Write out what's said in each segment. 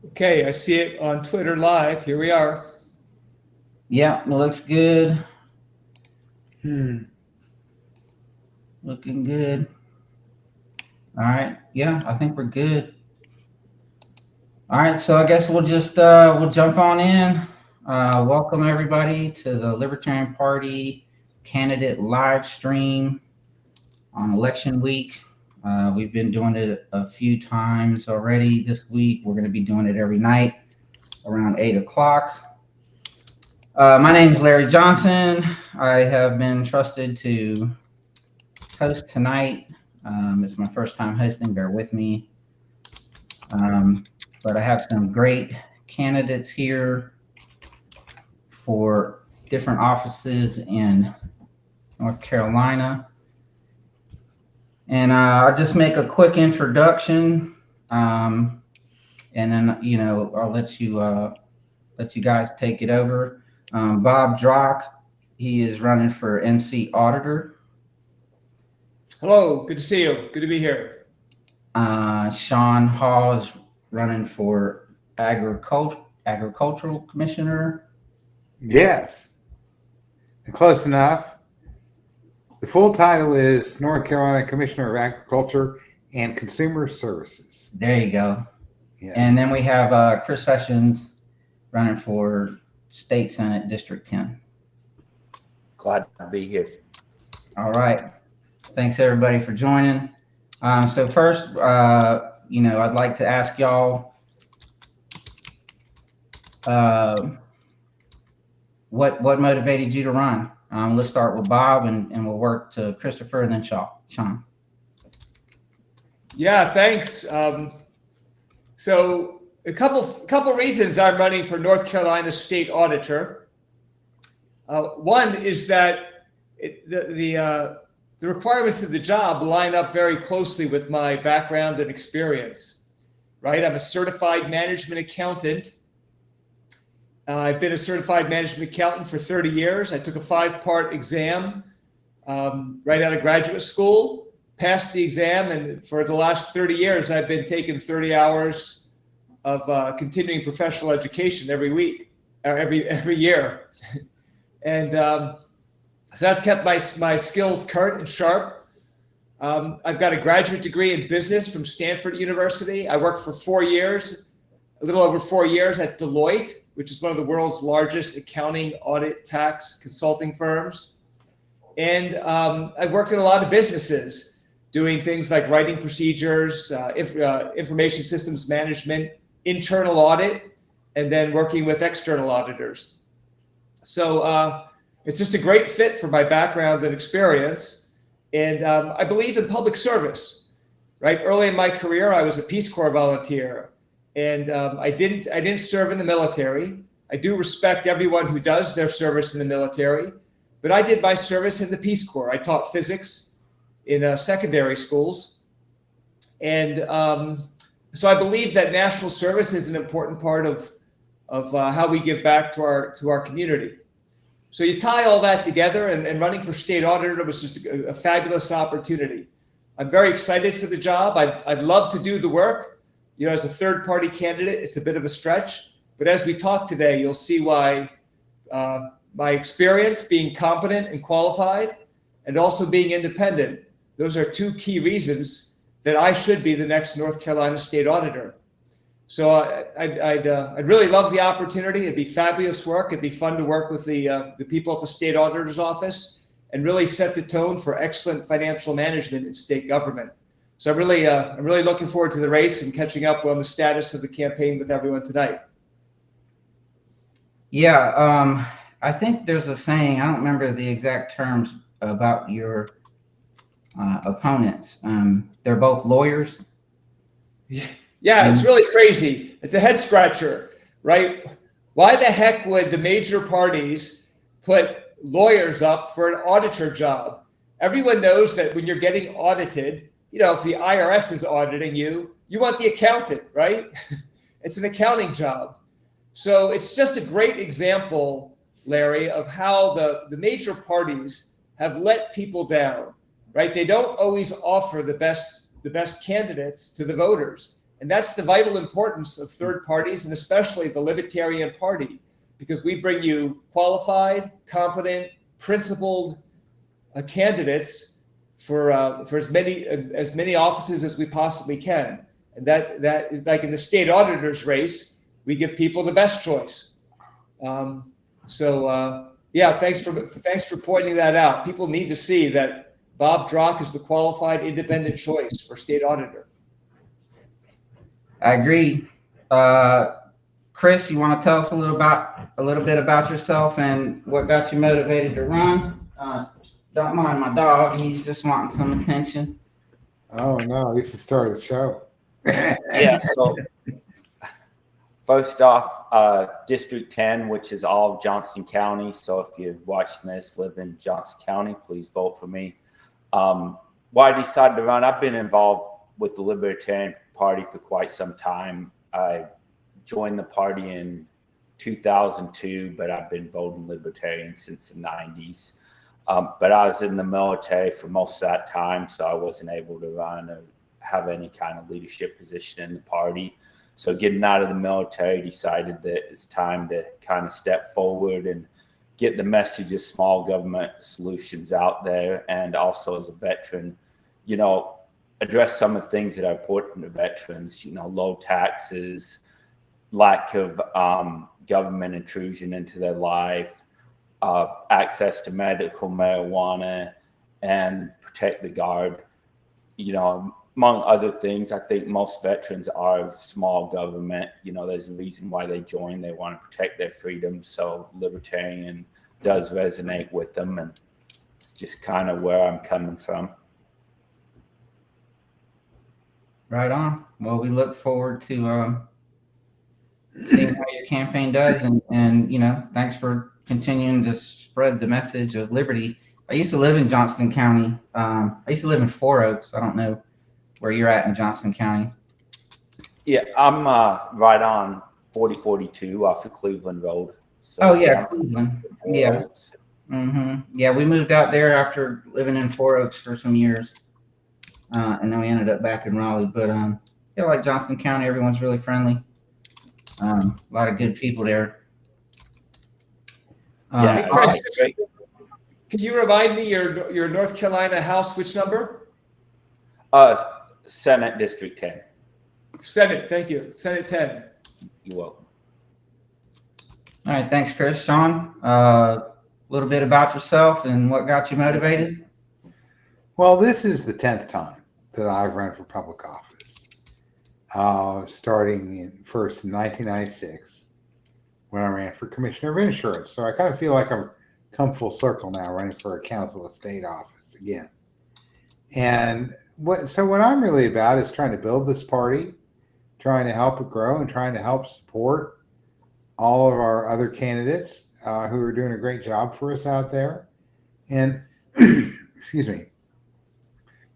Okay, I see it on Twitter live. Here we are. Yeah, it looks good. Hmm. Looking good. All right. Yeah, I think we're good. All right, so I guess we'll jump on in. Welcome everybody to the Libertarian Party candidate live stream on election week. We've been doing it a few times already this week. We're going to be doing it every night around 8 o'clock. My name is Larry Johnson. I have been trusted to host tonight. It's my first time hosting, bear with me. But I have some great candidates here for different offices in North Carolina. And I'll just make a quick introduction, and then I'll let you guys take it over. Bob Drock, he is running for NC Auditor. Hello, good to see you. Good to be here. Sean Hall is running for Agricultural Commissioner. Yes, close enough. The full title is North Carolina Commissioner of Agriculture and Consumer Services. There you go. Yes. And then we have Chris Sessions running for State Senate District 10. Glad to be here. All right. Thanks everybody for joining. So first, I'd like to ask y'all what motivated you to run? Let's start with Bob and we'll work to Christopher and then Sean. Yeah, thanks. So a couple reasons I'm running for North Carolina State Auditor. One is that the requirements of the job line up very closely with my background and experience, right? I'm a certified management accountant. I've been a certified management accountant for 30 years. I took a 5-part exam right out of graduate school, passed the exam, and for the last 30 years, I've been taking 30 hours of continuing professional education every week, or every year. And so that's kept my skills current and sharp. I've got a graduate degree in business from Stanford University. I worked for 4 years, a little over 4 years at Deloitte, which is one of the world's largest accounting, audit, tax consulting firms. And I've worked in a lot of businesses doing things like writing procedures, information systems management, internal audit, and then working with external auditors. So it's just a great fit for my background and experience. And I believe in public service, right? Early in my career, I was a Peace Corps volunteer. And I didn't serve in the military. I do respect everyone who does their service in the military, but I did my service in the Peace Corps. I taught physics in secondary schools. And so I believe that national service is an important part of how we give back to our community. So you tie all that together, and running for state auditor was just a fabulous opportunity. I'm very excited for the job. I'd love to do the work. As a third-party candidate, it's a bit of a stretch. But as we talk today, you'll see why my experience, being competent and qualified, and also being independent, those are 2 key reasons that I should be the next North Carolina State Auditor. So I'd really love the opportunity. It'd be fabulous work. It'd be fun to work with the people at the State Auditor's Office and really set the tone for excellent financial management in state government. So I'm really looking forward to the race and catching up on the status of the campaign with everyone tonight. Yeah, I think there's a saying, I don't remember the exact terms about your opponents. They're both lawyers. Yeah, it's really crazy. It's a head scratcher, right? Why the heck would the major parties put lawyers up for an auditor job? Everyone knows that when you're getting audited, if the IRS is auditing you, you want the accountant, right? It's an accounting job. So it's just a great example, Larry, of how the major parties have let people down, right? They don't always offer the best candidates to the voters. And that's the vital importance of third parties, and especially the Libertarian Party, because we bring you qualified, competent, principled candidates for as many offices as we possibly can. And that like in the state auditor's race, we give people the best choice. Yeah, thanks for pointing that out. People need to see that Bob Drock is the qualified independent choice for state auditor. I agree. Chris, you want to tell us a little bit about yourself and what got you motivated to run? Don't mind my dog; he's just wanting some attention. Oh no, this is the start of the show. Yeah, so first off, District 10, which is all of Johnston County. So if you're watching this, live in Johnston County, please vote for me. Why I decided to run, I've been involved with the Libertarian Party for quite some time. I joined the party in 2002, but I've been voting Libertarian since the 90s. But I was in the military for most of that time, so I wasn't able to run or have any kind of leadership position in the party. So getting out of the military, decided that it's time to kind of step forward and get the message of small government solutions out there. And also as a veteran, address some of the things that are important to veterans, low taxes, lack of government intrusion into their life, access to medical marijuana, and protect the guard. Among other things, I think most veterans are small government. There's a reason why they join. They want to protect their freedom. So Libertarian does resonate with them, and it's just kind of where I'm coming from. Right on. Well, we look forward to seeing how your campaign does, and thanks for continuing to spread the message of liberty. I used to live in Johnston County. I used to live in Four Oaks. I don't know where you're at in Johnston County. Yeah, I'm right on 4042 off of Cleveland Road. So Cleveland. Yeah. Yeah, we moved out there after living in Four Oaks for some years. And then we ended up back in Raleigh. But like Johnston County, everyone's really friendly. A lot of good people there. Hey, Chris, can you remind me your North Carolina House which number? Senate District 10. Senate, thank you. Senate 10. You're welcome. All right, thanks, Chris. Sean, a little bit about yourself and what got you motivated. Well, this is the 10th time that I've run for public office, starting first in 1996 when I ran for Commissioner of Insurance. So I kind of feel like I'm come full circle now, running for a Council of State office again. And what I'm really about is trying to build this party, trying to help it grow, and trying to help support all of our other candidates who are doing a great job for us out there. And excuse me.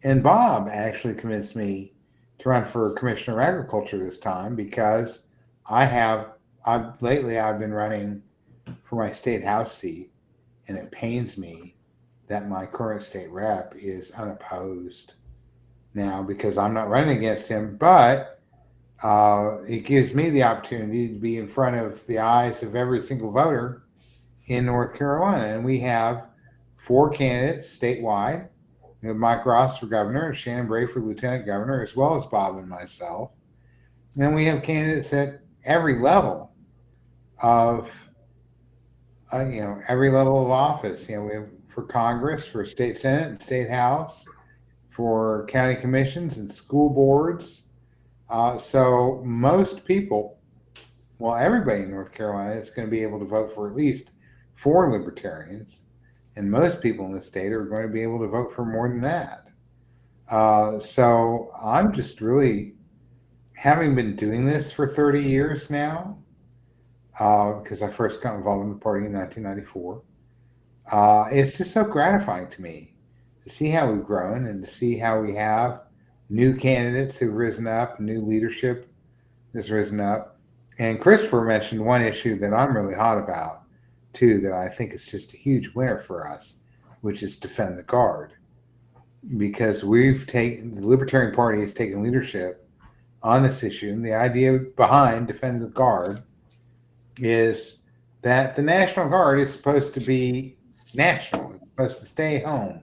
And Bob actually convinced me to run for Commissioner of Agriculture this time because lately I've been running for my state house seat, and it pains me that my current state rep is unopposed now because I'm not running against him, but it gives me the opportunity to be in front of the eyes of every single voter in North Carolina. And we have 4 candidates statewide. We have Mike Ross for governor and Shannon Bray for lieutenant governor, as well as Bob and myself. And we have candidates at every level of every level of office. We have for Congress, for state Senate and state House, for county commissions and school boards. So most people, well, everybody in North Carolina is going to be able to vote for at least 4 libertarians, and most people in the state are going to be able to vote for more than that. So I'm just really, having been doing this for 30 years now, because I first got involved in the party in 1994. It's just so gratifying to me to see how we've grown and to see how we have new candidates who've risen up, new leadership has risen up. And Christopher mentioned one issue that I'm really hot about, too, that I think is just a huge winner for us, which is defend the guard. Because the Libertarian Party has taken leadership on this issue. And the idea behind Defend the Guard is that the National Guard is supposed to be national. It's supposed to stay home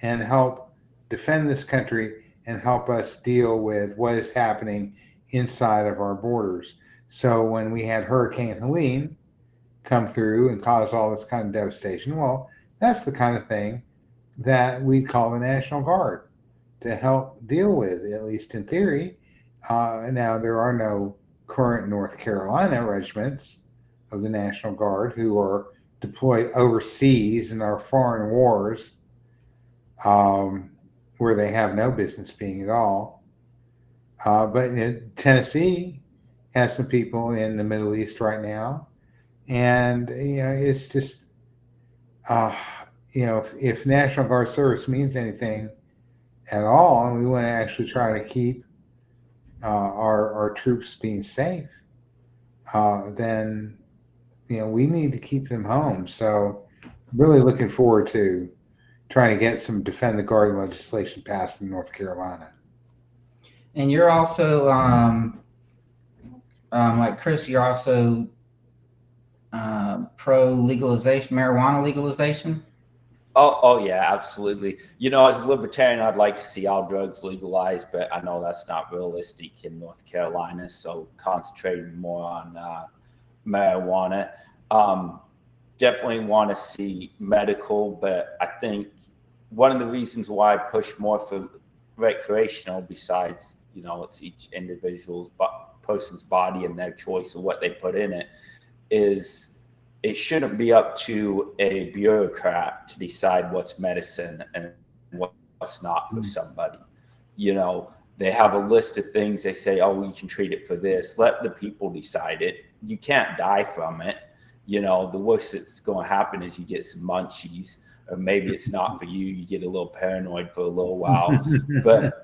and help defend this country and help us deal with what is happening inside of our borders. So when we had Hurricane Helene come through and cause all this kind of devastation, well, that's the kind of thing that we'd call the National Guard to help deal with, at least in theory. Now, there are no current North Carolina regiments of the National Guard who are deployed overseas in our foreign wars, where they have no business being at all. But Tennessee has some people in the Middle East right now. And, it's just, if National Guard service means anything at all, and we want to actually try to keep our troops being safe, then, we need to keep them home. So really looking forward to trying to get some Defend the Guard legislation passed in North Carolina. And you're also, like Chris, you're also pro legalization, marijuana legalization? Oh yeah, absolutely. As a libertarian, I'd like to see all drugs legalized, but I know that's not realistic in North Carolina. So concentrating more on marijuana. Definitely want to see medical, but I think one of the reasons why I push more for recreational, besides it's each individual person's body and their choice of what they put in it, is it shouldn't be up to a bureaucrat to decide what's medicine and what's not for somebody. They have a list of things. They say, oh, you can treat it for this. Let the people decide it. You can't die from it. The worst that's going to happen is you get some munchies, or maybe it's not for you. You get a little paranoid for a little while. But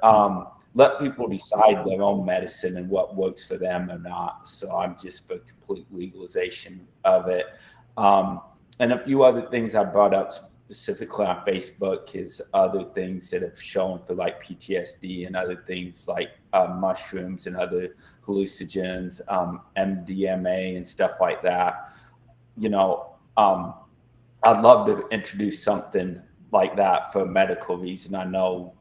let people decide their own medicine and what works for them or not. So I'm just for complete legalization of it. And a few other things I brought up specifically on Facebook is other things that have shown for like PTSD and other things like mushrooms and other hallucinogens, MDMA and stuff like that. I'd love to introduce something like that for a medical reason. I know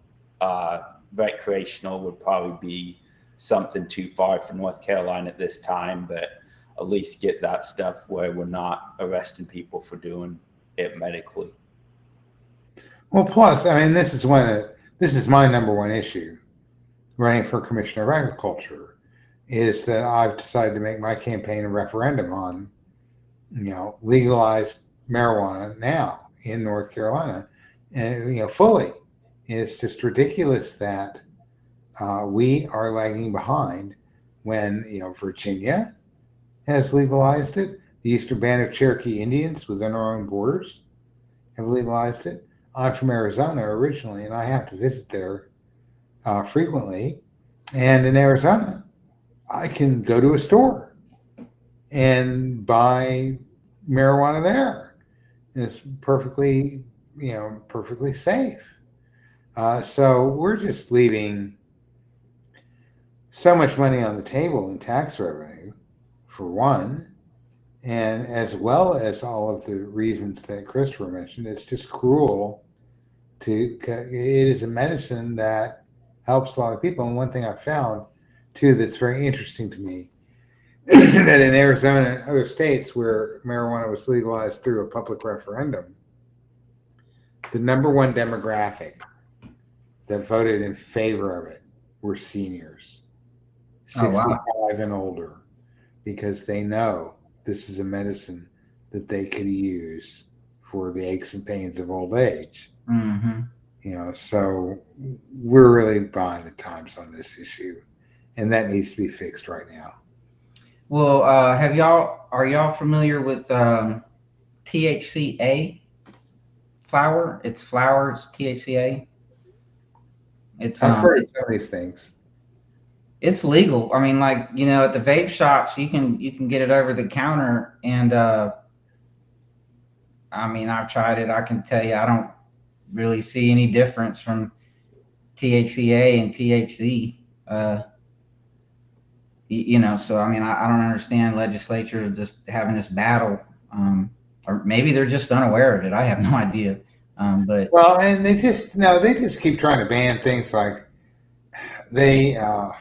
recreational would probably be something too far for North Carolina at this time, but at least get that stuff where we're not arresting people for doing it medically. Well, plus, this is my number one issue running for Commissioner of Agriculture, is that I've decided to make my campaign a referendum on, legalized marijuana now in North Carolina, and, fully. It's just ridiculous that we are lagging behind when, Virginia has legalized it. The Eastern Band of Cherokee Indians within our own borders have legalized it. I'm from Arizona originally, and I have to visit there frequently. And in Arizona, I can go to a store and buy marijuana there. And it's perfectly safe. So we're just leaving so much money on the table in tax revenue, for one, and as well as all of the reasons that Christopher mentioned. It's just cruel. It is a medicine that helps a lot of people. And one thing I found, too, that's very interesting to me, that in Arizona and other states where marijuana was legalized through a public referendum, the number one demographic that voted in favor of it were seniors, 65 and older, because they know this is a medicine that they could use for the aches and pains of old age. Mm-hmm. So we're really behind the times on this issue, and that needs to be fixed right now. Well, are y'all familiar with THCA flower? It's THCA. I've heard some of these things. It's legal. At the vape shops, you can get it over the counter, and I've tried it. I can tell you, I don't really see any difference from THCA and THC. you know, so I mean, I don't understand legislature just having this battle, or maybe they're just unaware of it. I have no idea. But Well, and they just keep trying to ban things like the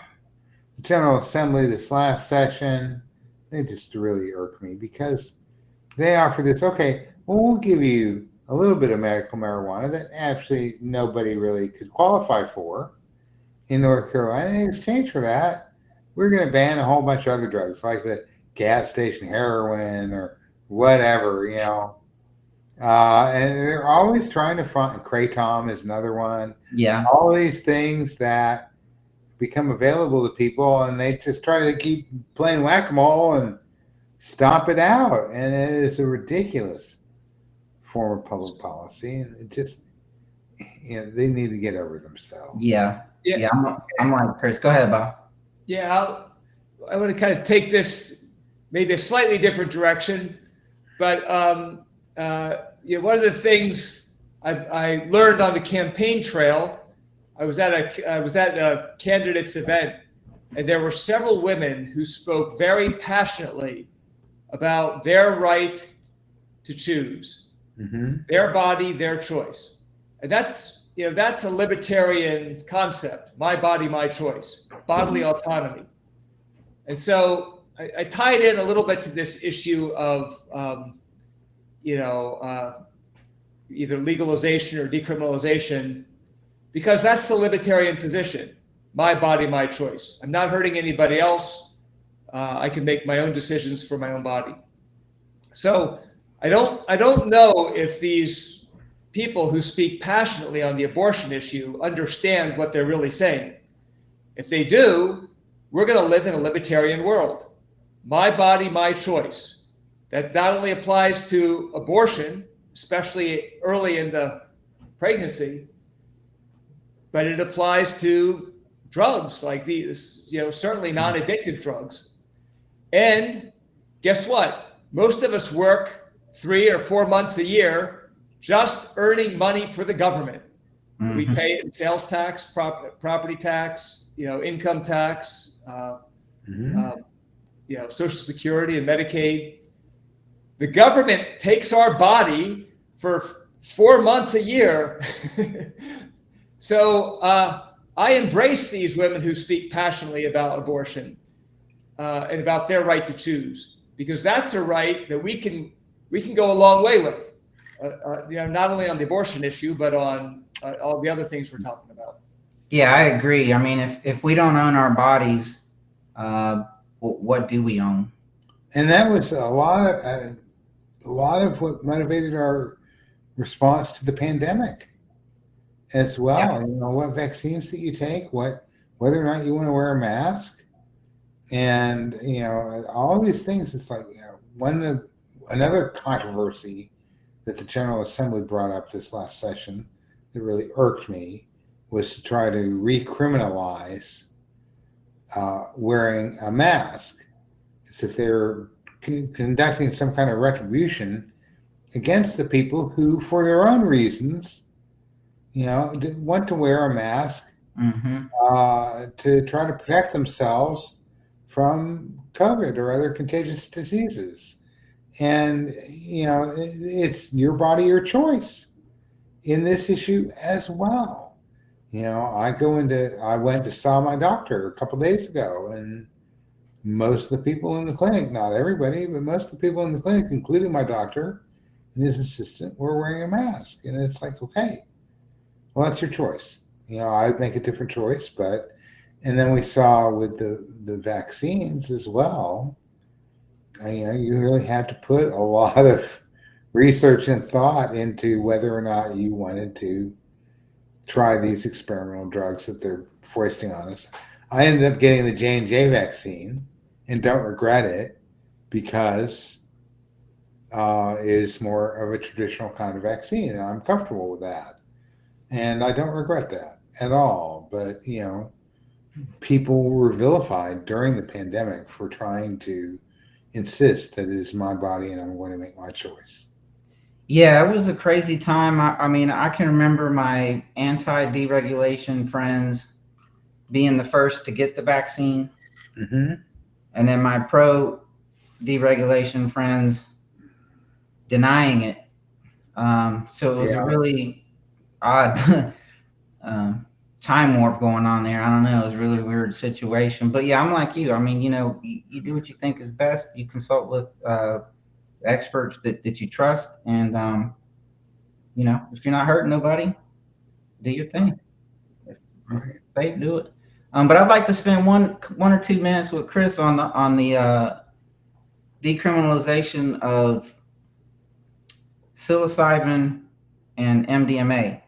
General Assembly this last session. They just really irk me because they offer this. Okay, well, we'll give you a little bit of medical marijuana that actually nobody really could qualify for in North Carolina. In exchange for that, we're going to ban a whole bunch of other drugs like the gas station heroin or whatever, you know. And they're always trying to find Kratom is another one. yeah, All these things that become available to people, and they just try to keep playing whack-a-mole and stomp it out. And it is a ridiculous form of public policy, and it just, you know, they need to get over themselves. yeah. Yeah. I'm like Chris. Go ahead, Bob. Yeah, I want to kind of take this maybe a slightly different direction, but you know, one of the things I learned on the campaign trail, I was at a candidate's event, and there were several women who spoke very passionately about their right to choose, their body, their choice, and that's a libertarian concept: my body, my choice, bodily autonomy. And so I tied in a little bit to this issue of either legalization or decriminalization, because that's the libertarian position: my body, my choice. I'm not hurting anybody else. I can make my own decisions for my own body. So I don't know if these people who speak passionately on the abortion issue understand what they're really saying. If they do, we're going to live in a libertarian world. My body, my choice. That not only applies to abortion, especially early in the pregnancy, but it applies to drugs like these, certainly non-addictive drugs. And guess what? Most of us work 3 or 4 months a year just earning money for the government. Mm-hmm. We pay sales tax, property tax, income tax, Social Security and Medicaid. The government takes our body for 4 months a year. So I embrace these women who speak passionately about abortion and about their right to choose, because that's a right that we can go a long way with. Not only on the abortion issue, but on all the other things we're talking about. Yeah, I agree. I mean, if we don't own our bodies, what do we own? And that was a lot of what motivated our response to the pandemic as well. Yeah. What vaccines that you take, whether or not you want to wear a mask, and all these things. It's like another controversy that the General Assembly brought up this last session that really irked me was to try to recriminalize wearing a mask. It's if they're conducting some kind of retribution against the people who, for their own reasons, want to wear a mask to try to protect themselves from COVID or other contagious diseases. And, it's your body, your choice in this issue as well. I went to saw my doctor a couple of days ago, and most of the people in the clinic, not everybody, but most of the people in the clinic, including my doctor and his assistant, were wearing a mask. And it's like, okay, well, that's your choice. I'd make a different choice, and then we saw with the vaccines as well, you really had to put a lot of research and thought into whether or not you wanted to try these experimental drugs that they're foisting on us. I ended up getting the J&J vaccine and don't regret it, because it is more of a traditional kind of vaccine, and I'm comfortable with that. And I don't regret that at all. But, people were vilified during the pandemic for trying to insist that it is my body and I'm going to make my choice. Yeah, it was a crazy time. I mean, I can remember my anti-deregulation friends being the first to get the vaccine. and then my pro deregulation friends denying it. So it was a really odd time warp going on there. I don't know. It was a really weird situation. But yeah, I'm like you. I mean, you do what you think is best. You consult with experts that you trust, and if you're not hurting nobody, do your thing. If it's safe, do it. But I'd like to spend one or 2 minutes with Chris on the decriminalization of psilocybin and MDMA.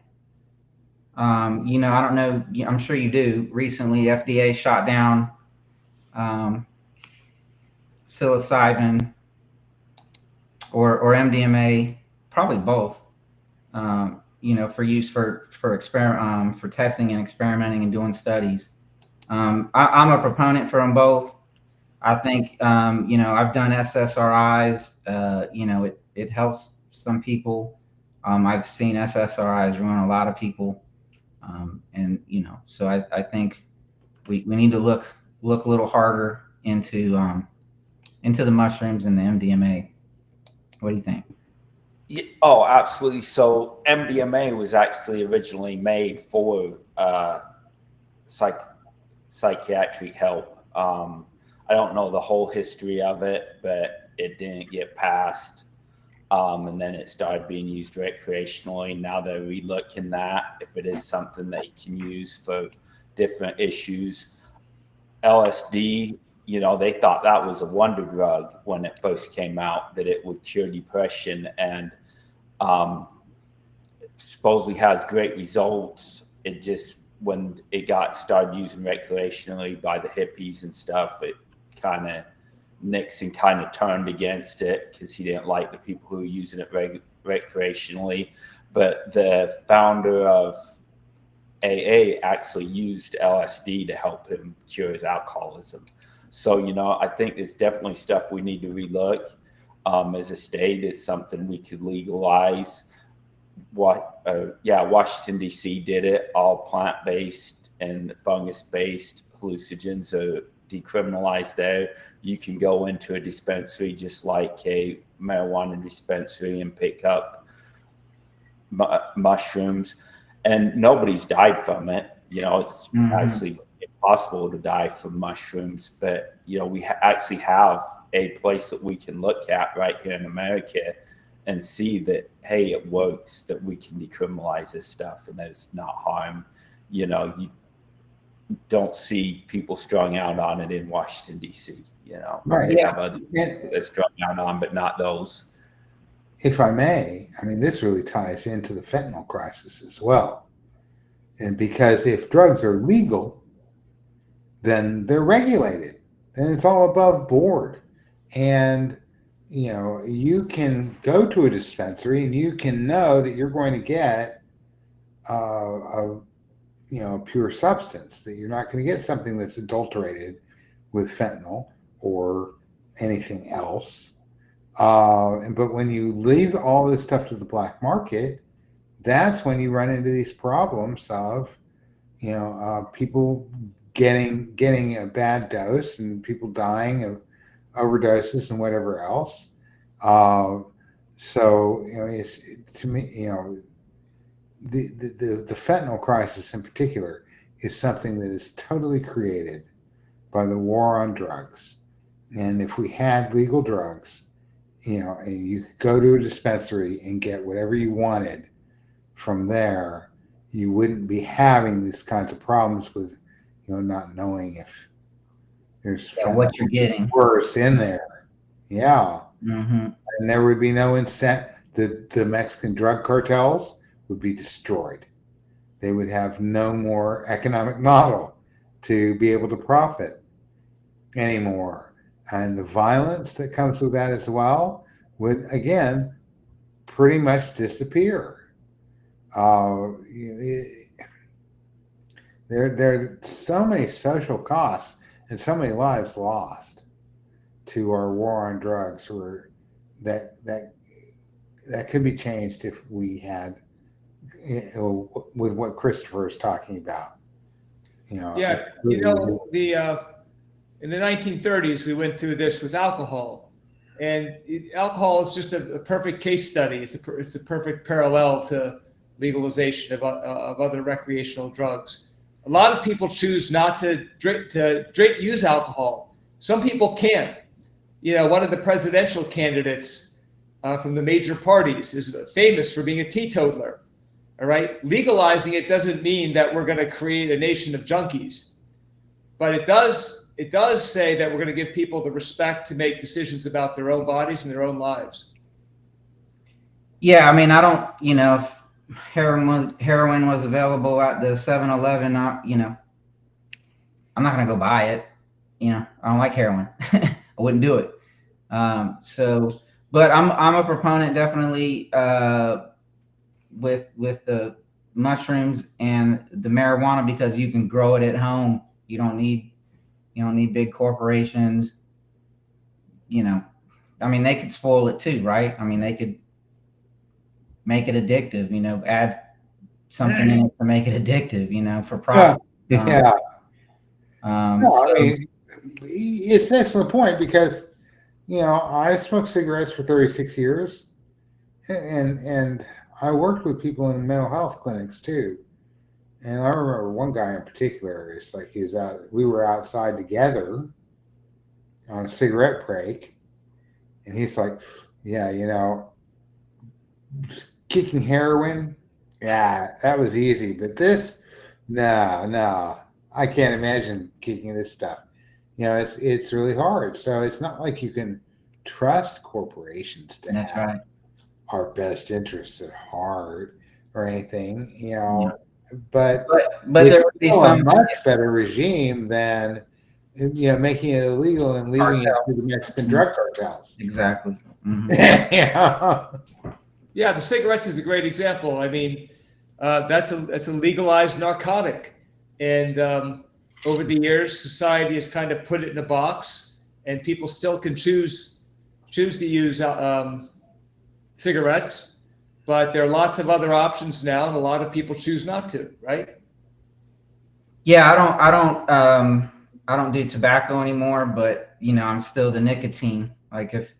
I don't know. I'm sure you do. Recently, FDA shot down psilocybin or MDMA, probably both. For use for testing and experimenting and doing studies. I'm a proponent for them both. I think I've done SSRIs. It helps some people. I've seen SSRIs ruin a lot of people. So I think we need to look a little harder into the mushrooms and the MDMA. What do you think? Yeah, oh, absolutely. So MDMA was actually originally made for psychiatric help. I don't know the whole history of it, but it didn't get passed. And then it started being used recreationally. Now they're relooking that if it is something that you can use for different issues. LSD, they thought that was a wonder drug when it first came out, that it would cure depression, and supposedly has great results. It just, when it got started using recreationally by the hippies and stuff, it Nixon kind of turned against it because he didn't like the people who were using it recreationally. But the founder of AA actually used LSD to help him cure his alcoholism. So, I think it's definitely stuff we need to relook. As a state, it's something we could legalize. Washington, D.C. did it. All plant-based and fungus-based hallucinogens are decriminalized there. You can go into a dispensary just like a marijuana dispensary and pick up mushrooms, and nobody's died from it. It's actually impossible to die from mushrooms, but we actually have a place that we can look at right here in America and see that, hey, it works, that we can decriminalize this stuff and there's not harm. You don't see people strung out on it in Washington, D.C. Right. They have other people they're strung out on, but not those. If I may, this really ties into the fentanyl crisis as well. And because if drugs are legal, then they're regulated. Then it's all above board. And, you can go to a dispensary and you can know that you're going to get a pure substance, that you're not going to get something that's adulterated with fentanyl or anything else. But when you leave all this stuff to the black market, that's when you run into these problems of, people getting a bad dose and people dying of overdoses and whatever else. It's, to me, the fentanyl crisis in particular is something that is totally created by the war on drugs. And if we had legal drugs, and you could go to a dispensary and get whatever you wanted from there, you wouldn't be having these kinds of problems with, not knowing if there's what you're getting worse in there. Yeah. Mm-hmm. And there would be no incentive. The Mexican drug cartels would be destroyed. They would have no more economic model to be able to profit anymore. And the violence that comes with that as well would, again, pretty much disappear. There are so many social costs and so many lives lost to our war on drugs that could be changed if we had, with what Christopher is talking about. In the 1930s, we went through this with alcohol, and alcohol is just a perfect case study. It's a perfect parallel to legalization of other recreational drugs. A lot of people choose not to use alcohol. Some people can. One of the presidential candidates from the major parties is famous for being a teetotaler. All right, legalizing it doesn't mean that we're going to create a nation of junkies, but it does say that we're going to give people the respect to make decisions about their own bodies and their own lives. Yeah, I mean, I don't, if heroin was available at the 7-Eleven, I'm not going to go buy it. I don't like heroin. I wouldn't do it. But I'm a proponent definitely with the mushrooms and the marijuana, because you can grow it at home. You don't need big corporations. I mean, they could spoil it too, right? I mean, they could make it addictive, add something in it to make it addictive, for profit. Yeah. So, I mean, it's an excellent point, because, I smoked cigarettes for 36 years, and I worked with people in mental health clinics too. And I remember one guy in particular, it's like we were outside together on a cigarette break, and he's like, yeah, kicking heroin, yeah, that was easy. But this, no, I can't imagine kicking this stuff. It's really hard. So it's not like you can trust corporations to that's have right. our best interests at heart or anything, Yeah. But there it's would be still some a much better regime than making it illegal and leaving it to the Mexican drug cartels. Exactly. Mm-hmm. Yeah, the cigarettes is a great example. I mean, that's a legalized narcotic, and over the years, society has kind of put it in a box, and people still can choose to use cigarettes, but there are lots of other options now, and a lot of people choose not to, right? Yeah, I don't do tobacco anymore, but I'm still the nicotine. Like if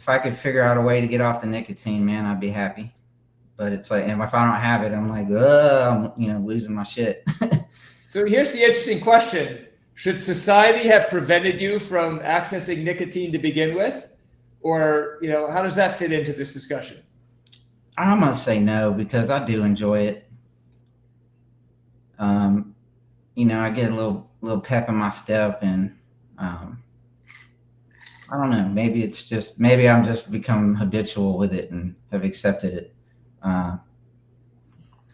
I could figure out a way to get off the nicotine, man, I'd be happy. But it's like, and if I don't have it, I'm like, I'm losing my shit. So here's the interesting question. Should society have prevented you from accessing nicotine to begin with? Or, how does that fit into this discussion? I'm gonna say no, because I do enjoy it. I get a little pep in my step, and I don't know. Maybe I'm just become habitual with it and have accepted it. But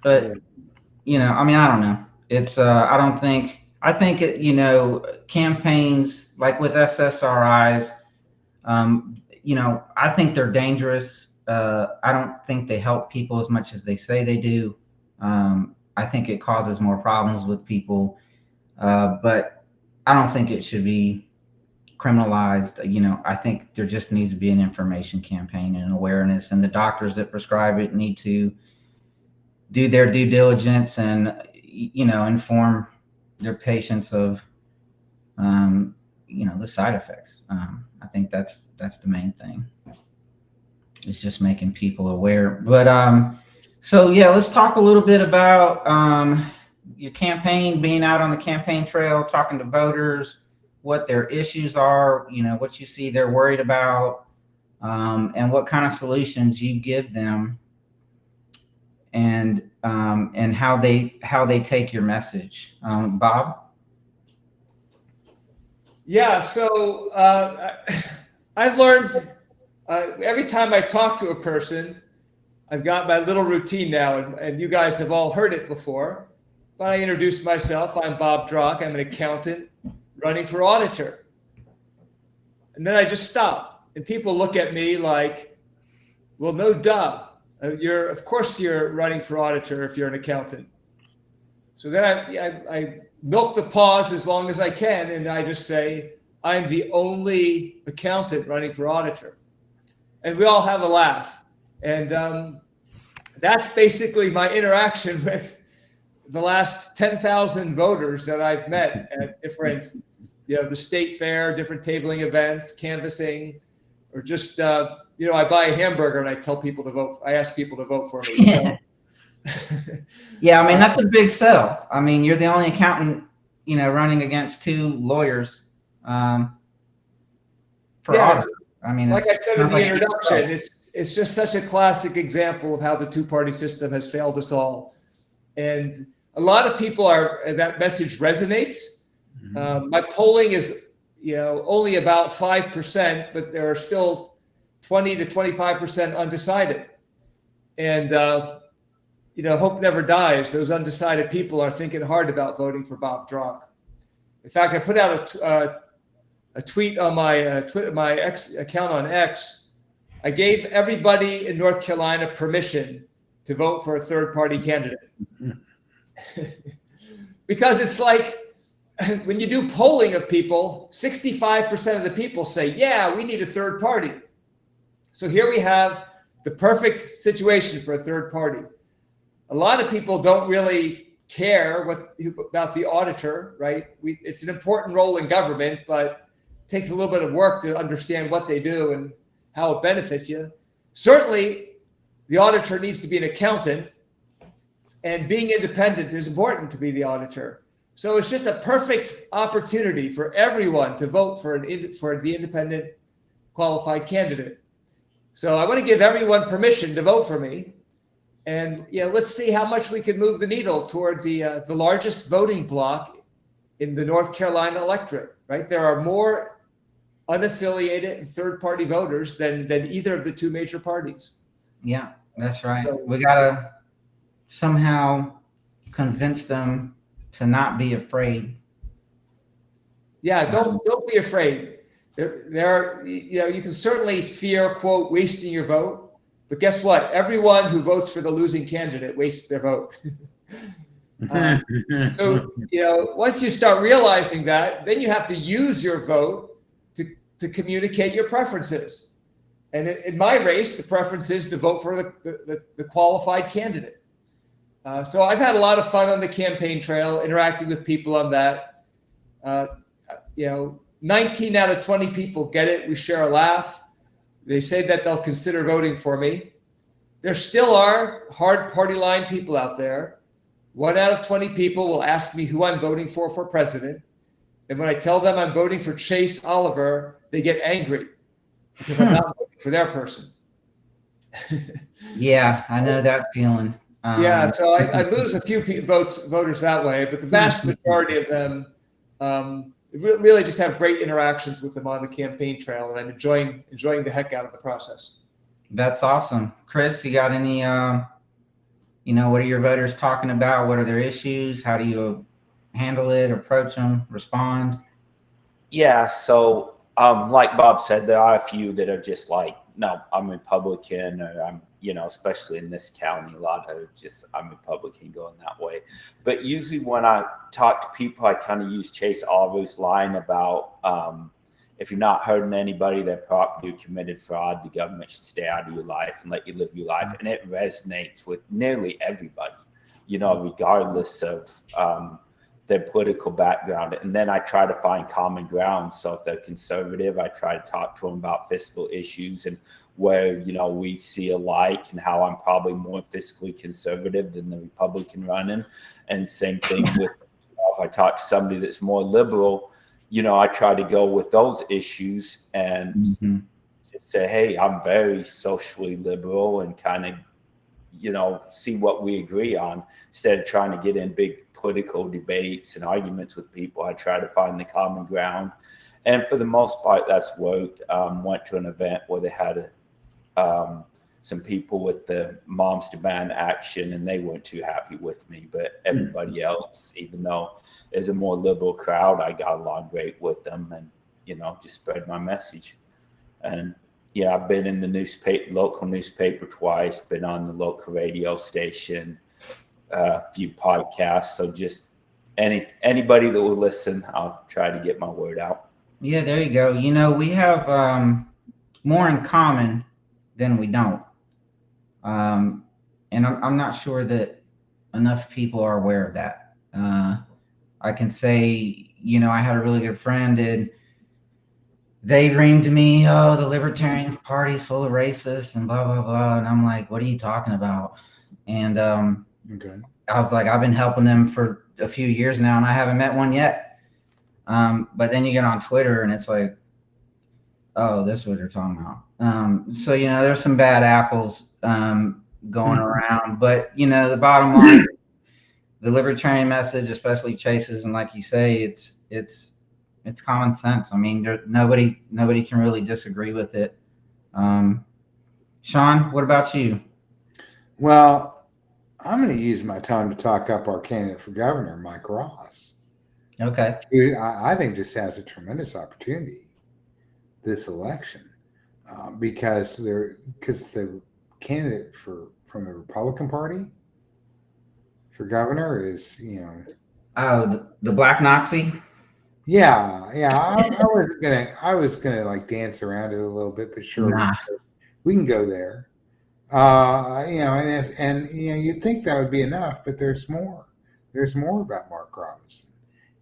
I mean, I don't know. It's I think it, campaigns like with SSRIs, I think they're dangerous. I don't think they help people as much as they say they do. I think it causes more problems with people, but I don't think it should be criminalized. I think there just needs to be an information campaign and awareness, and the doctors that prescribe it need to do their due diligence and inform their patients of the side effects. I think that's the main thing. It's just making people aware. But so yeah, let's talk a little bit about your campaign, being out on the campaign trail, talking to voters, what their issues are, what you see they're worried about, and what kind of solutions you give them, and how they take your message. Bob? Yeah, so I've learned every time I talk to a person, I've got my little routine now, and you guys have all heard it before, but I introduce myself. I'm Bob Drock. I'm an accountant running for auditor. And then I just stop, and people look at me like, well, no duh. Of course you're running for auditor if you're an accountant. So then I milk the pause as long as I can, and I just say, I'm the only accountant running for auditor. And we all have a laugh. And that's basically my interaction with the last 10,000 voters that I've met at different the state fair, different tabling events, canvassing, or just, I buy a hamburger and I tell people to vote. I ask people to vote for me. So. Yeah, I mean, that's a big sell. I mean, you're the only accountant, running against 2 lawyers for audit. I mean, like I said in the introduction, it's just such a classic example of how the two-party system has failed us all. And a lot of people that message resonates. My polling is, only about 5%, but there are still 20 to 25% undecided. And, hope never dies. Those undecided people are thinking hard about voting for Bob Drock. In fact, I put out a tweet on my account on X. I gave everybody in North Carolina permission to vote for a third-party candidate. Because it's like when you do polling of people, 65% of the people say, yeah, we need a third party. So here we have the perfect situation for a third party. A lot of people don't really care about the auditor, right? It's an important role in government, but it takes a little bit of work to understand what they do and how it benefits you. Certainly, the auditor needs to be an accountant, and being independent is important to be the auditor. So it's just a perfect opportunity for everyone to vote for the independent qualified candidate. So I want to give everyone permission to vote for me. And let's see how much we can move the needle toward the largest voting bloc in the North Carolina electorate, right? There are more unaffiliated and third-party voters than either of the 2 major parties. Yeah, that's right. So, we got to somehow convince them to not be afraid. Yeah, don't be afraid. There are, you can certainly fear, quote, wasting your vote. But guess what? Everyone who votes for the losing candidate wastes their vote. So, once you start realizing that, then you have to use your vote to communicate your preferences. And in my race, the preference is to vote for the qualified candidate. So I've had a lot of fun on the campaign trail, interacting with people on that. 19 out of 20 people get it. We share a laugh. They say that they'll consider voting for me. There still are hard party line people out there. 1 out of 20 people will ask me who I'm voting for president. And when I tell them I'm voting for Chase Oliver, they get angry because I'm not voting for their person. Yeah, I know that feeling. So I lose a few voters that way, but the vast majority of them really just have great interactions with them on the campaign trail, and I'm enjoying the heck out of the process. That's awesome. Chris, you got any, what are your voters talking about? What are their issues? How do you handle it, approach them, respond? Yeah, so like Bob said, there are a few that are just like, no, I'm Republican, or I'm, especially in this county, a lot of just, I'm Republican going that way. But usually when I talk to people, I kind of use Chase Oliver's line about if you're not hurting anybody, they're probably committed fraud. The government should stay out of your life and let you live your life. And it resonates with nearly everybody, regardless of their political background. And then I try to find common ground. So if they're conservative, I try to talk to them about fiscal issues and where, we see alike, and how I'm probably more fiscally conservative than the Republican running. And same thing with, if I talk to somebody that's more liberal, I try to go with those issues and just say, hey, I'm very socially liberal, and kind of, see what we agree on, instead of trying to get in big political debates and arguments with people. I try to find the common ground, and for the most part, that's worked. Went to an event where they had some people with the Moms Demand Action, and they weren't too happy with me. But everybody else, even though it's a more liberal crowd, I got along great with them, and just spread my message. And yeah, I've been in the local newspaper twice, been on the local radio station, a few podcasts. So just anybody that will listen, I'll try to get my word out. Yeah, there you go. We have more in common than we don't. And I'm not sure that enough people are aware of that. I can say, I had a really good friend, and they reamed me, oh, the Libertarian Party's full of racists and blah, blah, blah. And I'm like, what are you talking about? And Okay. I was like, I've been helping them for a few years now, and I haven't met one yet. But then you get on Twitter, and it's like, oh, this is what they're talking about. So, there's some bad apples going around. But, the bottom line, the libertarian message, especially Chase's, and like you say, it's common sense. I mean, nobody can really disagree with it. Sean, what about you? Well, I'm going to use my time to talk up our candidate for governor, Mike Ross. Okay. Who I think just has a tremendous opportunity this election because the candidate from the Republican Party for governor is, Oh, the Black Nazi. yeah. I was gonna like dance around it a little bit, but sure, Nah. we can go there. And you'd think that would be enough, but there's more. There's more about Mark Robinson,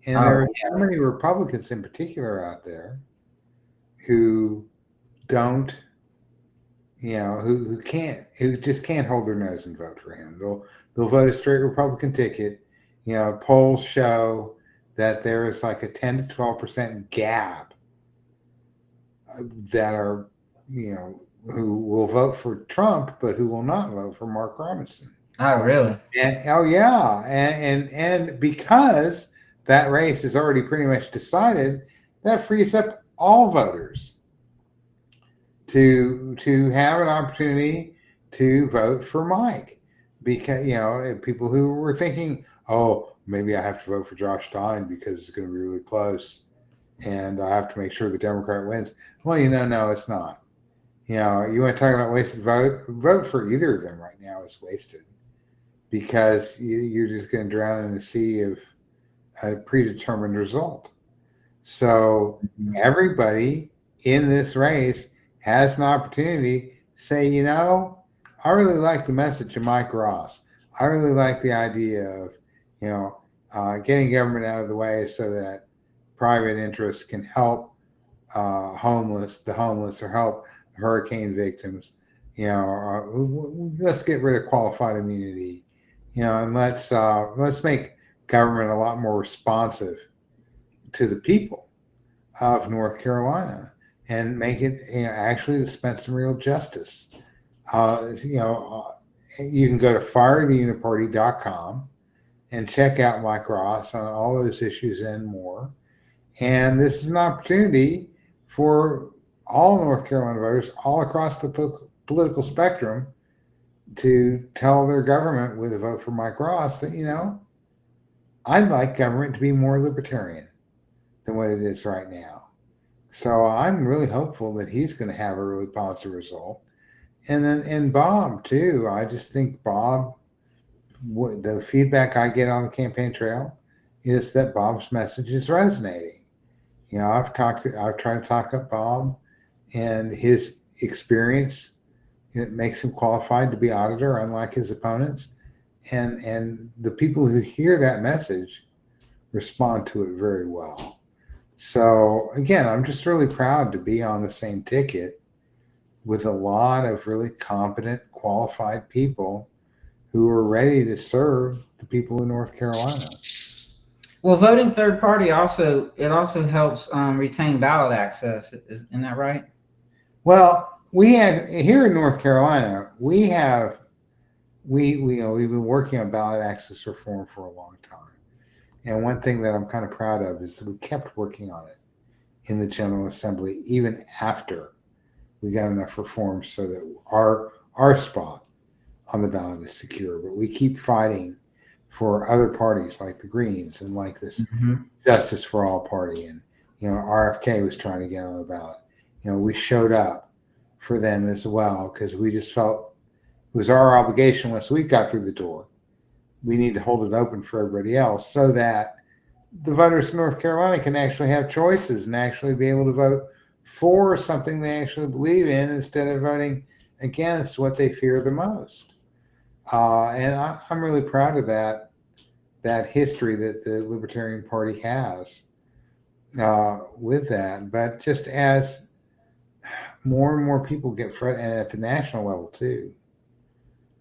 and there are so many Republicans in particular out there who don't, who just can't hold their nose and vote for him. They'll vote a straight Republican ticket. Polls show that there is like a 10 to 12% gap that are, who will vote for Trump, but who will not vote for Mark Robinson. Oh, really? And because that race is already pretty much decided, that frees up all voters to have an opportunity to vote for Mike. Because people who were thinking, oh, maybe I have to vote for Josh Stein because it's going to be really close, and I have to make sure the Democrat wins. Well, no, it's not. You want to talk about wasted vote for either of them right now is wasted because you're just going to drown in a sea of a predetermined result. So everybody in this race has an opportunity to say, I really like the message of Mike Ross. I really like the idea of, getting government out of the way so that private interests can help the homeless, or help hurricane victims. Let's get rid of qualified immunity, and let's make government a lot more responsive to the people of North Carolina and make it actually dispense some real justice. You can go to firetheuniparty.com and check out Mike Ross on all those issues and more. And this is an opportunity for all North Carolina voters all across the political spectrum to tell their government with a vote for Mike Ross that, I'd like government to be more libertarian than what it is right now. So I'm really hopeful that he's going to have a really positive result. And Bob, too. I just think Bob, the feedback I get on the campaign trail is that Bob's message is resonating. I've tried to talk up Bob, and his experience, it makes him qualified to be auditor, unlike his opponents. And the people who hear that message respond to it very well. So again, I'm just really proud to be on the same ticket with a lot of really competent, qualified people who are ready to serve the people in North Carolina. Well, voting third party also helps retain ballot access. Isn't that right? Well, we have here in North Carolina, we've been working on ballot access reform for a long time. And one thing that I'm kind of proud of is that we kept working on it in the General Assembly, even after we got enough reforms so that our spot on the ballot is secure. But we keep fighting for other parties like the Greens and like this Justice for All party. And, RFK was trying to get on the ballot. We showed up for them as well because we just felt it was our obligation once we got through the door. We need to hold it open for everybody else so that the voters in North Carolina can actually have choices and actually be able to vote for something they actually believe in instead of voting against what they fear the most. And I'm really proud of that history that the Libertarian Party has with that. But just as more and more people get and at the national level too.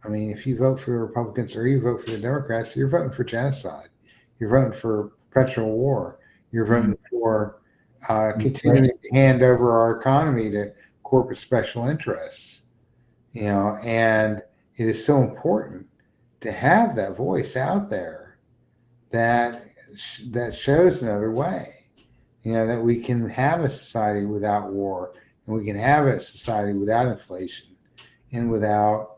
I mean, if you vote for the Republicans or you vote for the Democrats, you're voting for genocide. You're voting for perpetual war. You're voting for continuing to hand over our economy to corporate special interests. And it is so important to have that voice out there that shows another way. That we can have a society without war, and we can have a society without inflation, and without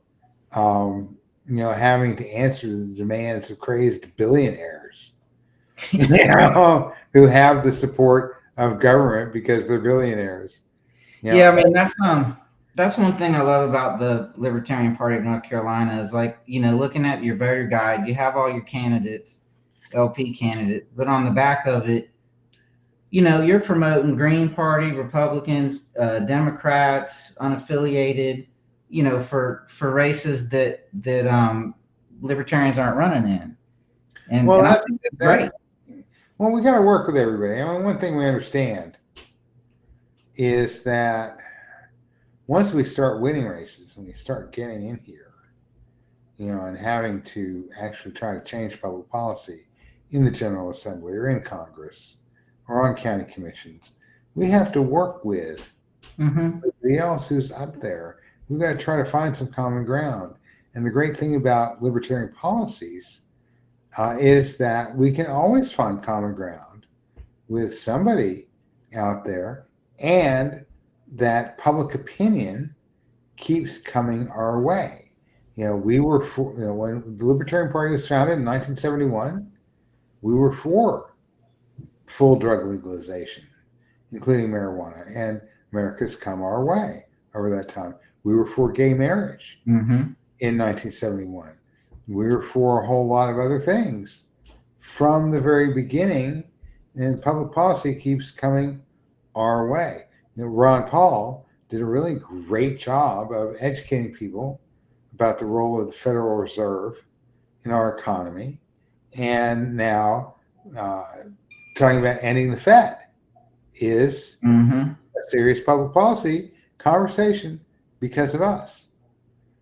having to answer the demands of crazed billionaires, who have the support of government because they're billionaires. Yeah, I mean that's one thing I love about the Libertarian Party of North Carolina is looking at your voter guide, you have all your candidates, LP candidates, but on the back of it, you're promoting Green Party, Republicans, Democrats, unaffiliated, for races that libertarians aren't running in. And I think that's great. Well, we got to work with everybody. I mean, one thing we understand is that once we start winning races and we start getting in here, and having to actually try to change public policy in the General Assembly or in Congress or on county commissions, we have to work with everybody else who's up there. We've got to try to find some common ground. And the great thing about libertarian policies is that we can always find common ground with somebody out there, and that public opinion keeps coming our way. We were for, when the Libertarian Party was founded in 1971, we were for full drug legalization, including marijuana, and America's come our way over that time. We were for gay marriage in 1971. We were for a whole lot of other things from the very beginning, and public policy keeps coming our way. Ron Paul did a really great job of educating people about the role of the Federal Reserve in our economy, and now talking about ending the Fed is a serious public policy conversation because of us.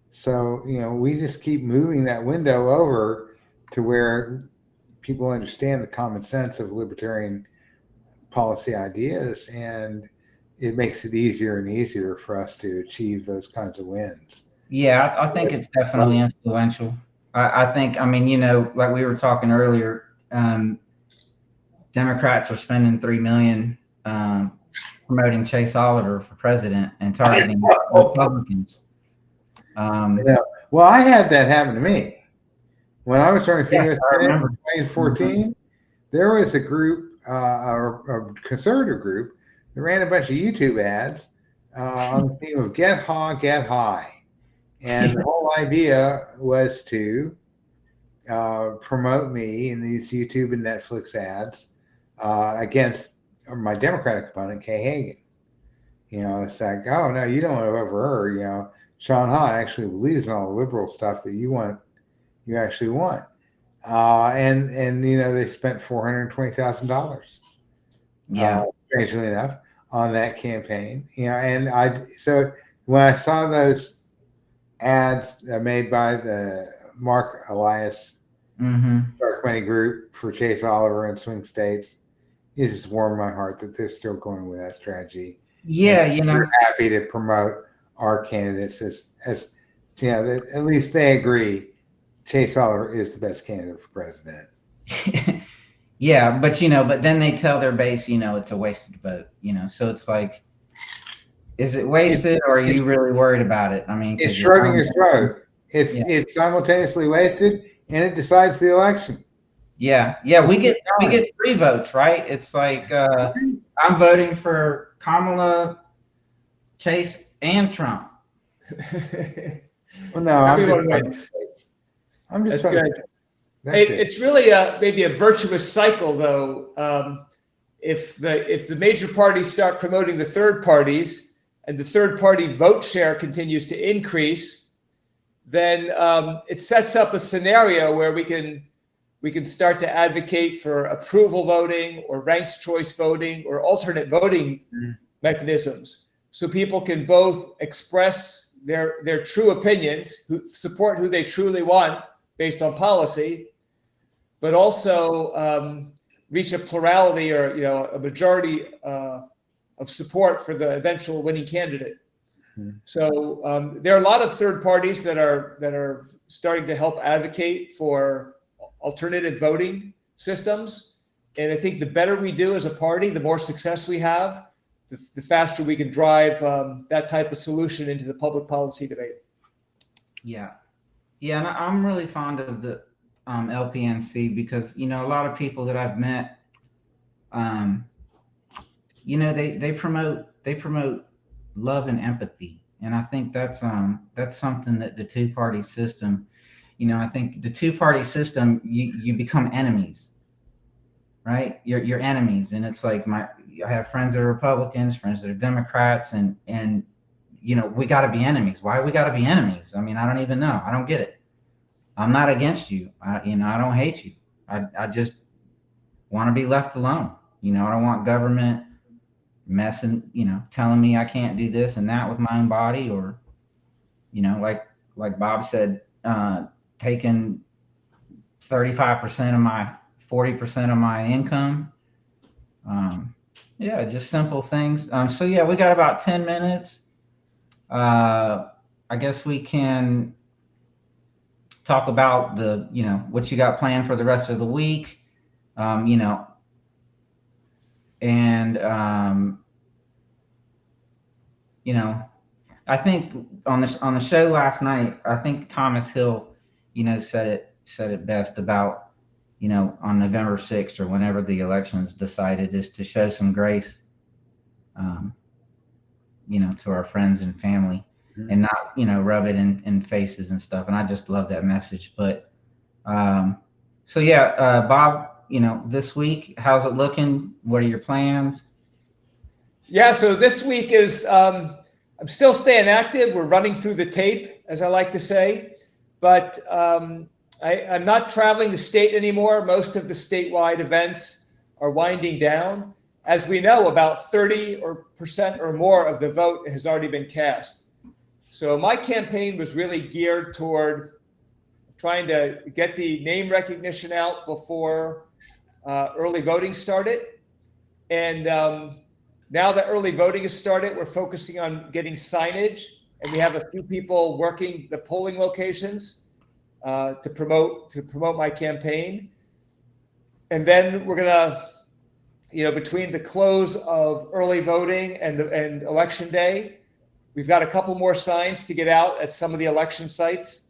So, we just keep moving that window over to where people understand the common sense of libertarian policy ideas, and it makes it easier and easier for us to achieve those kinds of wins. Yeah, I think it's definitely influential. I think, like we were talking earlier, Democrats are spending $3 million promoting Chase Oliver for president and targeting Republicans. Well, I had that happen to me when I was running for U.S. Senate in 2014. There was a group, a conservative group, that ran a bunch of YouTube ads on the theme of "Get High, Get High," and the whole idea was to promote me in these YouTube and Netflix ads against my Democratic opponent, Kay Hagan. It's like, oh no, you don't want to vote for her. Sean High actually believes in all the liberal stuff that you actually want. And they spent $420,000. Strangely enough, on that campaign. So when I saw those ads made by the Mark Elias Dark Money Group for Chase Oliver in swing states, it just warmed my heart that they're still going with that strategy. Yeah, we're happy to promote our candidates as at least they agree Chase Oliver is the best candidate for president. Yeah, but then they tell their base, it's a wasted vote. So it's like, is it wasted, or are you really worried about it? I mean, it's Schrodinger's vote. It's simultaneously wasted, and it decides the election. Yeah, we get 3 votes, right? It's like I'm voting for Kamala, Chase, and Trump. Well, no, I'm just good. It's really maybe a virtuous cycle, though. If the major parties start promoting the third parties, and the third party vote share continues to increase, then it sets up a scenario where we can we can start to advocate for approval voting or ranked choice voting or alternate voting mechanisms, so people can both express their true opinions, who support who they truly want based on policy, but also reach a plurality or a majority of support for the eventual winning candidate. So there are a lot of third parties that are starting to help advocate for alternative voting systems, and I think the better we do as a party, the more success we have, the faster we can drive that type of solution into the public policy debate. Yeah, and I'm really fond of the LPNC because a lot of people that I've met, they promote love and empathy, and I think that's something that the two-party system, I think the two-party system, you become enemies, right? You're enemies, and it's like I have friends that are Republicans, friends that are Democrats, and we got to be enemies. Why we got to be enemies? I mean, I don't even know. I don't get it. I'm not against you. I don't hate you. I just want to be left alone. I don't want government messing, telling me I can't do this and that with my own body, or, like Bob said, taking 35% of my 40% of my income. Just simple things. So yeah, we got about 10 minutes. I guess we can talk about what you got planned for the rest of the week. I think on the show last night, I think Thomas Hill, said it best about, on November 6th or whenever the election's decided, is to show some grace, to our friends and family, and not, rub it in faces and stuff. And I just love that message. But Bob, this week, how's it looking? What are your plans? Yeah, so this week is, I'm still staying active. We're running through the tape, as I like to say, but I'm not traveling the state anymore. Most of the statewide events are winding down. As we know, about 30% or more of the vote has already been cast. So my campaign was really geared toward trying to get the name recognition out before early voting started. And now that early voting has started, we're focusing on getting signage, and we have a few people working the polling locations to promote my campaign. And then we're gonna, between the close of early voting and election day, we've got a couple more signs to get out at some of the election sites,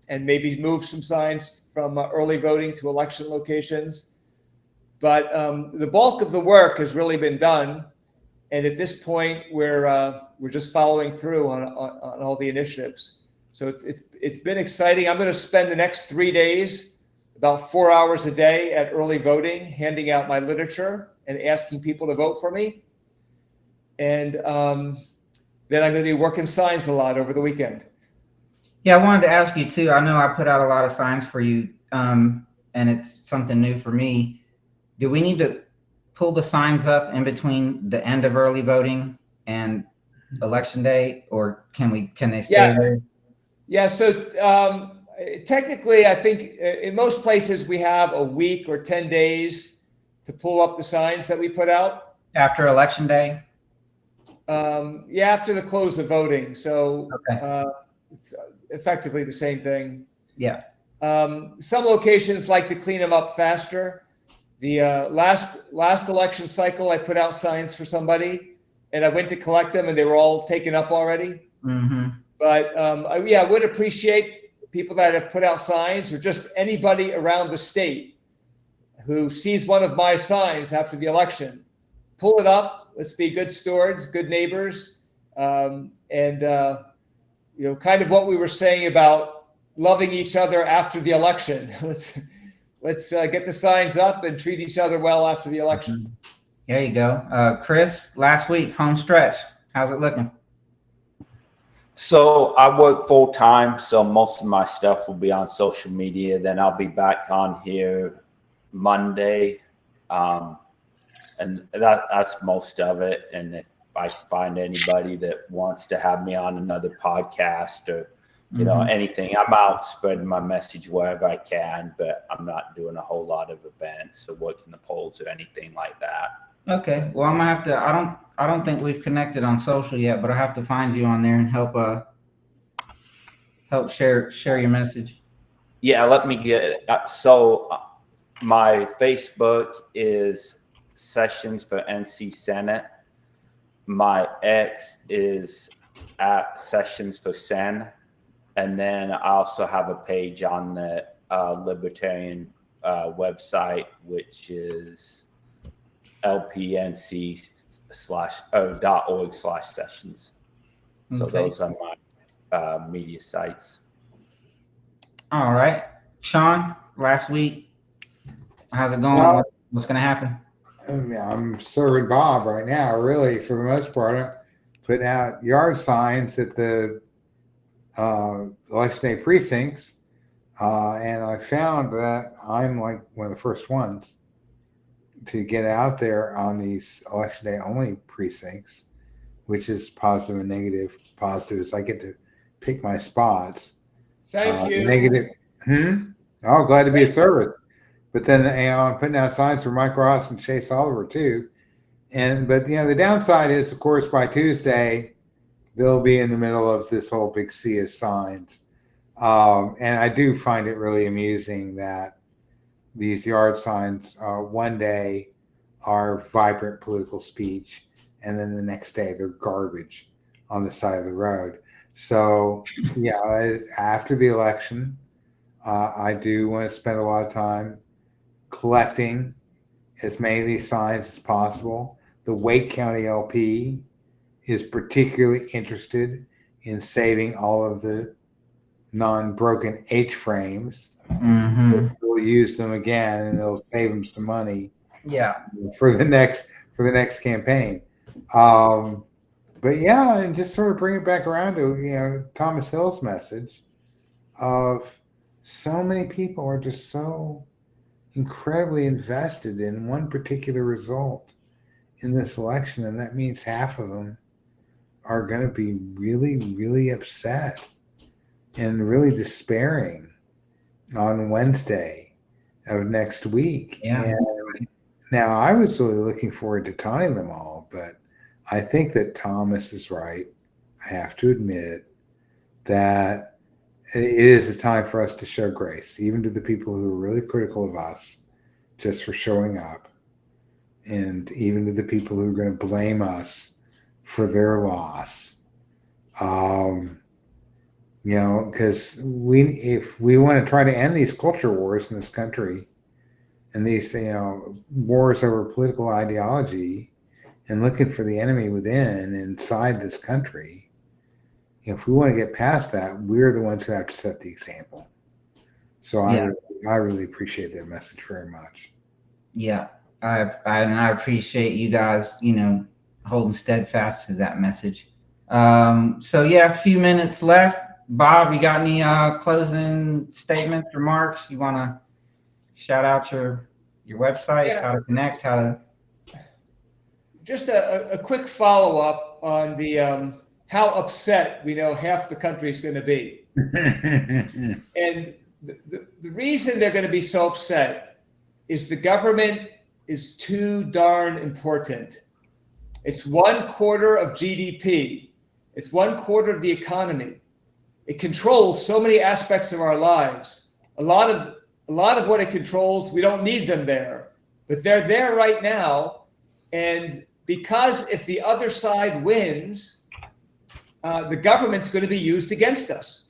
and maybe move some signs from early voting to election locations. But the bulk of the work has really been done, and at this point, we're just following through on all the initiatives. So it's been exciting. I'm going to spend the next 3 days, about 4 hours a day at early voting, handing out my literature and asking people to vote for me. And then I'm going to be working signs a lot over the weekend. Yeah, I wanted to ask you too. I know I put out a lot of signs for you, and it's something new for me. Do we need to pull the signs up in between the end of early voting and election day, or can they stay there? Yeah, so technically, I think in most places we have a week or 10 days to pull up the signs that we put out. After election day? After the close of voting. So okay. It's effectively the same thing. Yeah. Some locations like to clean them up faster. The last election cycle, I put out signs for somebody, and I went to collect them, and they were all taken up already. Mm-hmm. But I would appreciate people that have put out signs, or just anybody around the state who sees one of my signs after the election, pull it up. Let's be good stewards, good neighbors, and kind of what we were saying about loving each other after the election. Let's get the signs up and treat each other well after the election. There you go. Chris, last week, home stretch. How's it looking? So I work full time, so most of my stuff will be on social media. Then I'll be back on here Monday, and that's most of it. And if I find anybody that wants to have me on another podcast or anything, I'm out spreading my message wherever I can. But I'm not doing a whole lot of events or working the polls or anything like that. Okay. Well, I'm gonna have to. I don't think we've connected on social yet, but I have to find you on there and help share your message. Yeah, let me get it. So my Facebook is Sessions for NC Senate. My X is at Sessions for Sen. And then I also have a page on the Libertarian website, which is LPNC.org/sessions. So Okay. those are my media sites. All right, Sean. Last week, how's it going? Well, What's gonna happen? I'm serving Bob right now, really, for the most part. I'm putting out yard signs at the election day precincts. And I found that I'm like one of the first ones to get out there on these election day only precincts, which is positive and negative. Positive is I get to pick my spots. Thank you. Negative. Oh, glad to be of service. But then I'm putting out signs for Mike Ross and Chase Oliver too. But the downside is, of course, by Tuesday they'll be in the middle of this whole big sea of signs. And I do find it really amusing that these yard signs one day are vibrant political speech, and then the next day they're garbage on the side of the road. So, after the election, I do want to spend a lot of time collecting as many of these signs as possible. The Wake County LP is particularly interested in saving all of the non-broken H-frames. Mm-hmm. We'll use them again, and they'll save them some money. Yeah. For the next campaign. But yeah, and just sort of bring it back around to Thomas Hill's message of so many people are just so incredibly invested in one particular result in this election, and that means half of them are going to be really, really upset and really despairing on Wednesday of next week. Yeah. And now I was really looking forward to taunting them all, but I think that Thomas is right. I have to admit that it is a time for us to show grace, even to the people who are really critical of us just for showing up, and even to the people who are going to blame us for their loss. Because if we want to try to end these culture wars in this country and these, wars over political ideology and looking for the enemy within inside this country, if we want to get past that, we're the ones who have to set the example. So I really appreciate that message very much. Yeah, I appreciate you guys, holding steadfast to that message. So yeah, a few minutes left. Bob, you got any closing statements, remarks? You want to shout out your websites, how to connect, how to... Just a quick follow-up on the how upset we know half the country is going to be. And the reason they're going to be so upset is the government is too darn important. It's 1/4 of GDP. It's 1/4 of the economy. It controls so many aspects of our lives. A lot of what it controls, we don't need them there, but they're there right now. And because if the other side wins, the government's going to be used against us.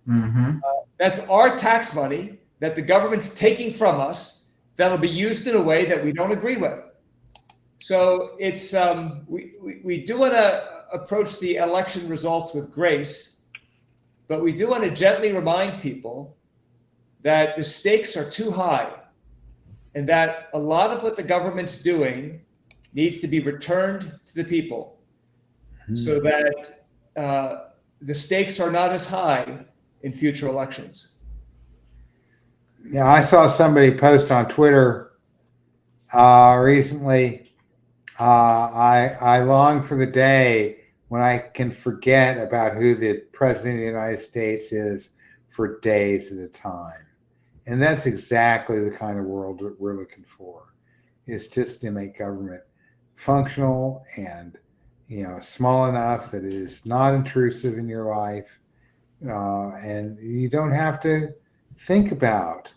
Mm-hmm. That's our tax money that the government's taking from us that'll be used in a way that we don't agree with. So it's we do want to approach the election results with grace, but we do want to gently remind people that the stakes are too high and that a lot of what the government's doing needs to be returned to the people so that the stakes are not as high in future elections. Yeah, I saw somebody post on Twitter recently. I long for the day when I can forget about who the president of the United States is for days at a time. And that's exactly the kind of world that we're looking for. It's just to make government functional and, small enough that it is not intrusive in your life. And you don't have to think about,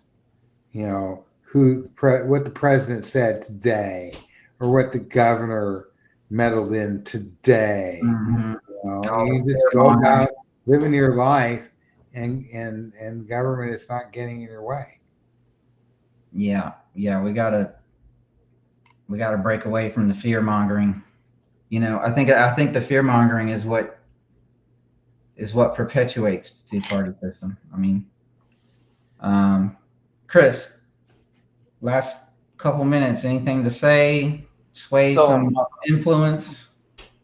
what the president said today or what the governor meddled in today. Mm-hmm. You just go about living your life, and government is not getting in your way. Yeah, we gotta break away from the fear mongering. I think the fear mongering is what perpetuates the two-party system. I mean, Chris, last couple minutes, anything to say? Sway some influence?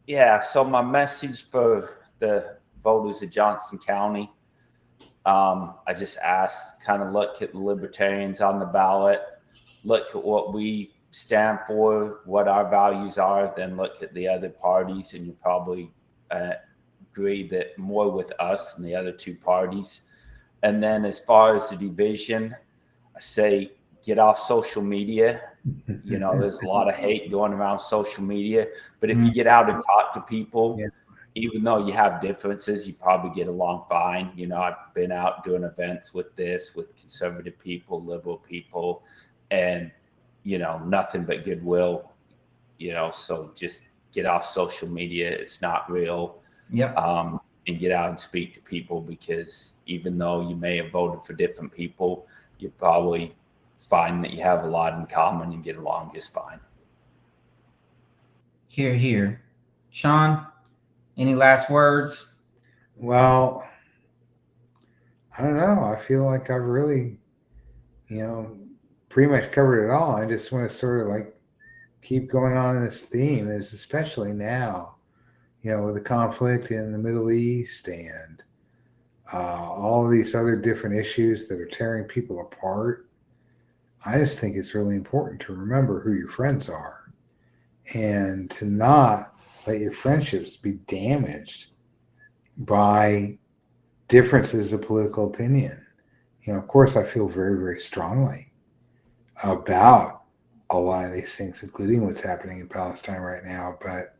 Yeah, so my message for the voters of Johnson County, I just ask, kind of look at the libertarians on the ballot, look at what we stand for, what our values are, then look at the other parties, and you probably agree that more with us than the other two parties. And then as far as the division, I say get off social media. There's a lot of hate going around social media, but if you get out and talk to people, even though you have differences, you probably get along fine. I've been out doing events with conservative people, liberal people, and nothing but goodwill. So just get off social media. It's not real. Yeah. And get out and speak to people, because even though you may have voted for different people, you probably find that you have a lot in common and get along just fine. Hear, hear. Sean, any last words? Well, I don't know. I feel like I've really, pretty much covered it all. I just want to sort of keep going on in this theme, is especially now, with the conflict in the Middle East and all of these other different issues that are tearing people apart. I just think it's really important to remember who your friends are and to not let your friendships be damaged by differences of political opinion. Of course, I feel very, very strongly about a lot of these things, including what's happening in Palestine right now. But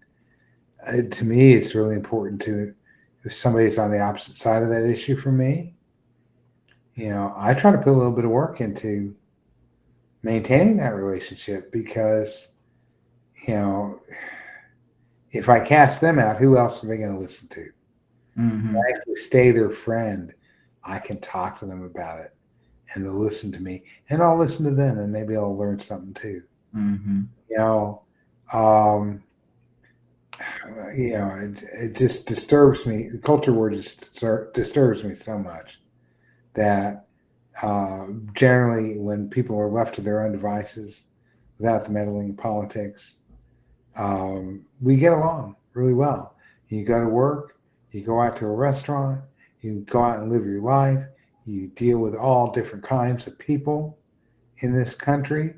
to me, it's really important to, if somebody's on the opposite side of that issue from me, I try to put a little bit of work into maintaining that relationship, because, if I cast them out, who else are they going to listen to? Mm-hmm. If I actually stay their friend, I can talk to them about it, and they'll listen to me, and I'll listen to them, and maybe I'll learn something too. Mm-hmm. It just disturbs me. The culture war just disturbs me so much that generally when people are left to their own devices without the meddling in politics, we get along really well. You go to work, you go out to a restaurant, you go out and live your life, you deal with all different kinds of people in this country,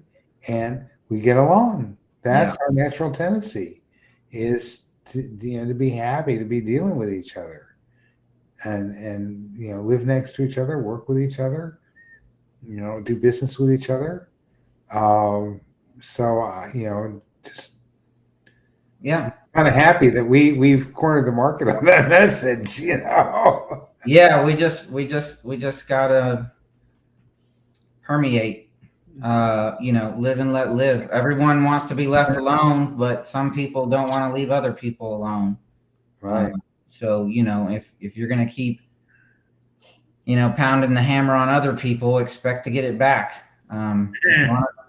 and we get along. That's our natural tendency, is to be happy to be dealing with each other, and live next to each other, work with each other, do business with each other. Just kind of happy that we've cornered the market on that message. Yeah, we just gotta permeate. Live and let live. Everyone wants to be left alone, but some people don't want to leave other people alone. Right. So if you're gonna keep pounding the hammer on other people, expect to get it back.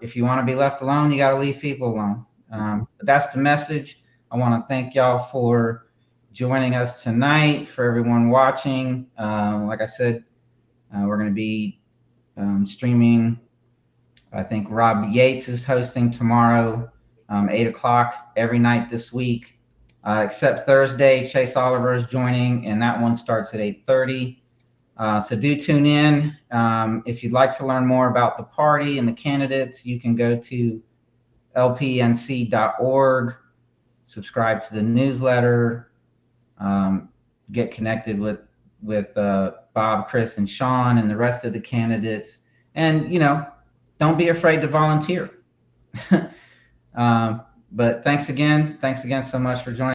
If you want to be left alone, you got to leave people alone. But that's the message. I want to thank y'all for joining us tonight. For everyone watching, like I said, we're going to be streaming. I think Rob Yates is hosting tomorrow, 8 o'clock every night this week. except Thursday. Chase Oliver is joining, and that one starts at 8:30. So do tune in. If you'd like to learn more about the party and the candidates, you can go to lpnc.org, subscribe to the newsletter, get connected with Bob, Chris, and Sean and the rest of the candidates. And, don't be afraid to volunteer. But thanks again so much for joining.